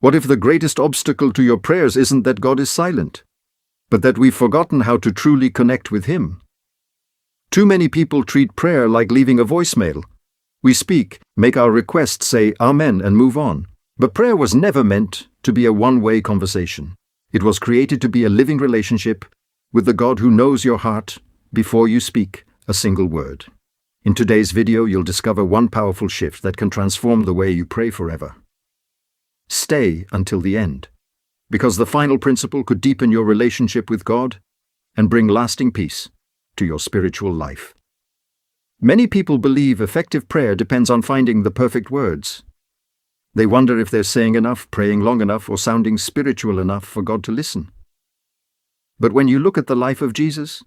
What if the greatest obstacle to your prayers isn't that God is silent, but that we've forgotten how to truly connect with Him? Too many people treat prayer like leaving a voicemail. We speak, make our request, say Amen, and move on. But prayer was never meant to be a one-way conversation. It was created to be a living relationship with the God who knows your heart before you speak a single word. In today's video, you'll discover one powerful shift that can transform the way you pray forever. Stay until the end, because the final principle could deepen your relationship with God and bring lasting peace to your spiritual life. Many people believe effective prayer depends on finding the perfect words. They wonder if they're saying enough, praying long enough, or sounding spiritual enough for God to listen. But when you look at the life of Jesus,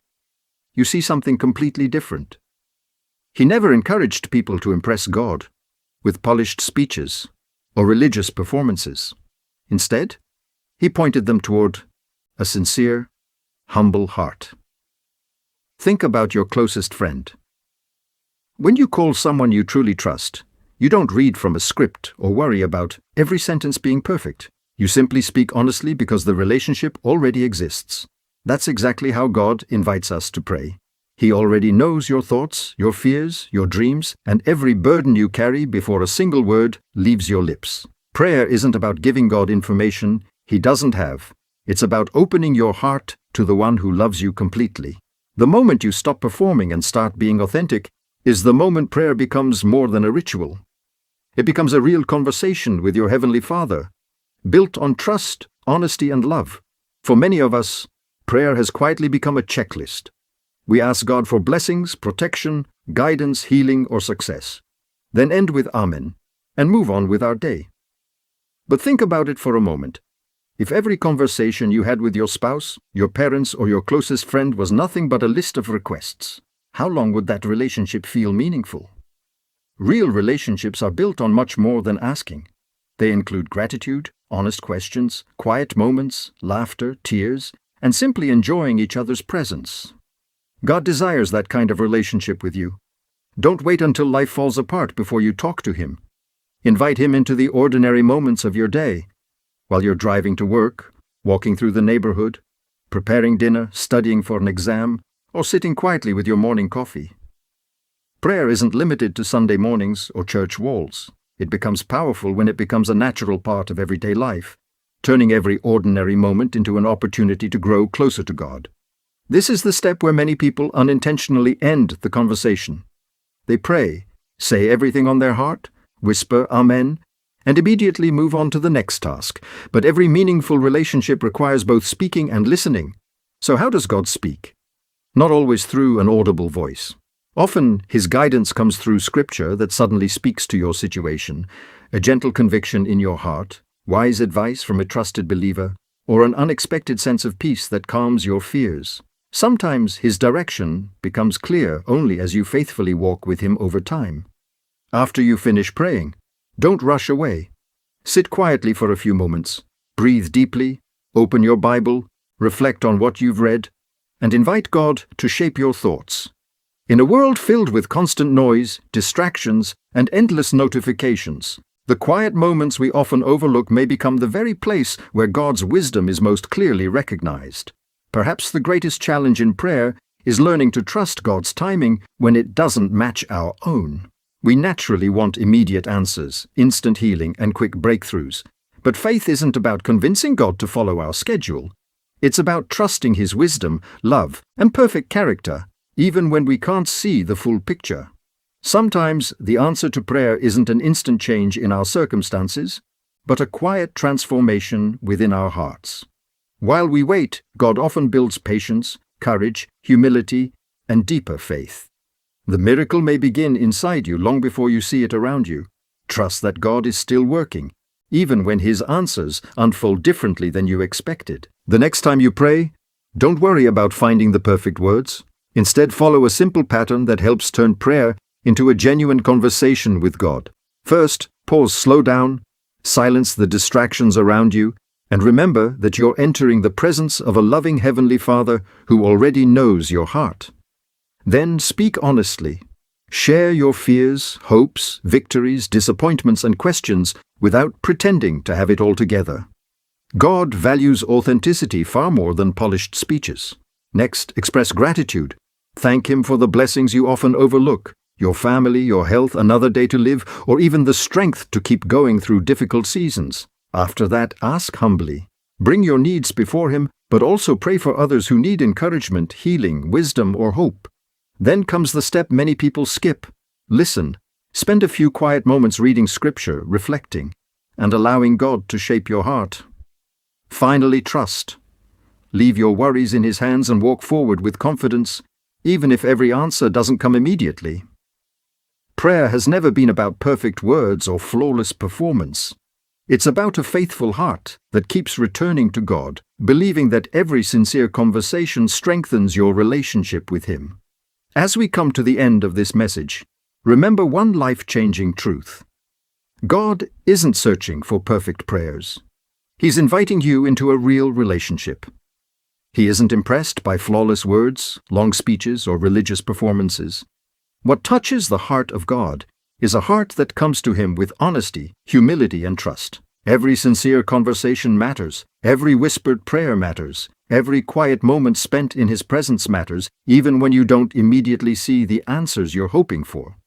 you see something completely different. He never encouraged people to impress God with polished speeches or religious performances. Instead, he pointed them toward a sincere, humble heart. Think about your closest friend. When you call someone you truly trust, you don't read from a script or worry about every sentence being perfect. You simply speak honestly because the relationship already exists. That's exactly how God invites us to pray. He already knows your thoughts, your fears, your dreams, and every burden you carry before a single word leaves your lips. Prayer isn't about giving God information He doesn't have. It's about opening your heart to the one who loves you completely. The moment you stop performing and start being authentic is the moment prayer becomes more than a ritual. It becomes a real conversation with your Heavenly Father, built on trust, honesty, and love. For many of us, prayer has quietly become a checklist. We ask God for blessings, protection, guidance, healing, or success, then end with Amen, and move on with our day. But think about it for a moment. If every conversation you had with your spouse, your parents, or your closest friend was nothing but a list of requests, how long would that relationship feel meaningful? Real relationships are built on much more than asking. They include gratitude, honest questions, quiet moments, laughter, tears, and simply enjoying each other's presence. God desires that kind of relationship with you. Don't wait until life falls apart before you talk to Him. Invite Him into the ordinary moments of your day, while you're driving to work, walking through the neighborhood, preparing dinner, studying for an exam, or sitting quietly with your morning coffee. Prayer isn't limited to Sunday mornings or church walls. It becomes powerful when it becomes a natural part of everyday life, turning every ordinary moment into an opportunity to grow closer to God. This is the step where many people unintentionally end the conversation. They pray, say everything on their heart, whisper Amen, and immediately move on to the next task. But every meaningful relationship requires both speaking and listening. So how does God speak? Not always through an audible voice. Often, His guidance comes through Scripture that suddenly speaks to your situation, a gentle conviction in your heart, wise advice from a trusted believer, or an unexpected sense of peace that calms your fears. Sometimes His direction becomes clear only as you faithfully walk with Him over time. After you finish praying, don't rush away. Sit quietly for a few moments, breathe deeply, open your Bible, reflect on what you've read, and invite God to shape your thoughts. In a world filled with constant noise, distractions, and endless notifications, the quiet moments we often overlook may become the very place where God's wisdom is most clearly recognized. Perhaps the greatest challenge in prayer is learning to trust God's timing when it doesn't match our own. We naturally want immediate answers, instant healing, and quick breakthroughs. But faith isn't about convincing God to follow our schedule. It's about trusting His wisdom, love, and perfect character, even when we can't see the full picture. Sometimes the answer to prayer isn't an instant change in our circumstances, but a quiet transformation within our hearts. While we wait, God often builds patience, courage, humility, and deeper faith. The miracle may begin inside you long before you see it around you. Trust that God is still working, even when His answers unfold differently than you expected. The next time you pray, don't worry about finding the perfect words. Instead, follow a simple pattern that helps turn prayer into a genuine conversation with God. First, pause, slow down, silence the distractions around you, and remember that you're entering the presence of a loving Heavenly Father who already knows your heart. Then speak honestly. Share your fears, hopes, victories, disappointments, and questions without pretending to have it all together. God values authenticity far more than polished speeches. Next, express gratitude. Thank Him for the blessings you often overlook: your family, your health, another day to live, or even the strength to keep going through difficult seasons. After that, ask humbly. Bring your needs before Him, but also pray for others who need encouragement, healing, wisdom, or hope. Then comes the step many people skip. Listen. Spend a few quiet moments reading Scripture, reflecting, and allowing God to shape your heart. Finally, trust. Leave your worries in His hands and walk forward with confidence, even if every answer doesn't come immediately. Prayer has never been about perfect words or flawless performance. It's about a faithful heart that keeps returning to God, believing that every sincere conversation strengthens your relationship with Him. As we come to the end of this message, remember one life-changing truth. God isn't searching for perfect prayers. He's inviting you into a real relationship. He isn't impressed by flawless words, long speeches, or religious performances. What touches the heart of God is a heart that comes to Him with honesty, humility, and trust. Every sincere conversation matters. Every whispered prayer matters. Every quiet moment spent in His presence matters, even when you don't immediately see the answers you're hoping for.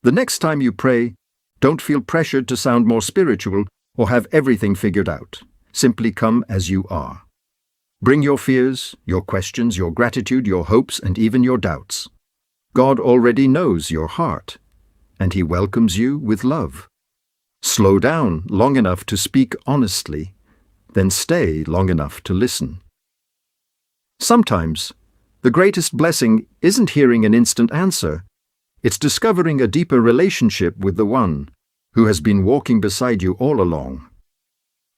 The next time you pray, don't feel pressured to sound more spiritual or have everything figured out. Simply come as you are. Bring your fears, your questions, your gratitude, your hopes, and even your doubts. God already knows your heart, and He welcomes you with love. Slow down long enough to speak honestly, then stay long enough to listen. Sometimes, the greatest blessing isn't hearing an instant answer. It's discovering a deeper relationship with the One who has been walking beside you all along.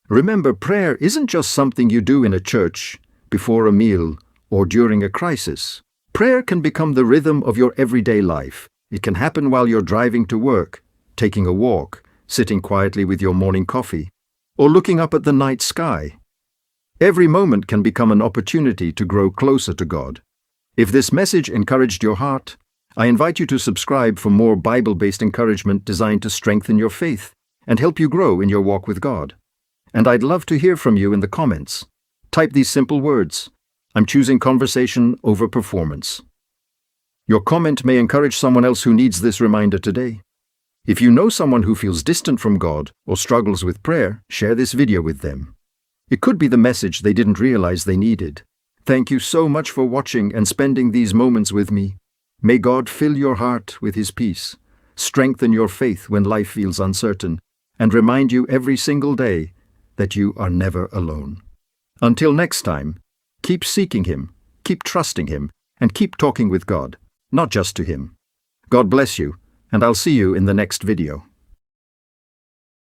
Remember, prayer isn't just something you do in a church, before a meal, or during a crisis. Prayer can become the rhythm of your everyday life. It can happen while you're driving to work, taking a walk, sitting quietly with your morning coffee, or looking up at the night sky. Every moment can become an opportunity to grow closer to God. If this message encouraged your heart, I invite you to subscribe for more Bible-based encouragement designed to strengthen your faith and help you grow in your walk with God. And I'd love to hear from you in the comments. Type these simple words: I'm choosing conversation over performance. Your comment may encourage someone else who needs this reminder today. If you know someone who feels distant from God or struggles with prayer, share this video with them. It could be the message they didn't realize they needed. Thank you so much for watching and spending these moments with me. May God fill your heart with His peace, strengthen your faith when life feels uncertain, and remind you every single day that you are never alone. Until next time, keep seeking Him, keep trusting Him, and keep talking with God, not just to Him. God bless you, and I'll see you in the next video.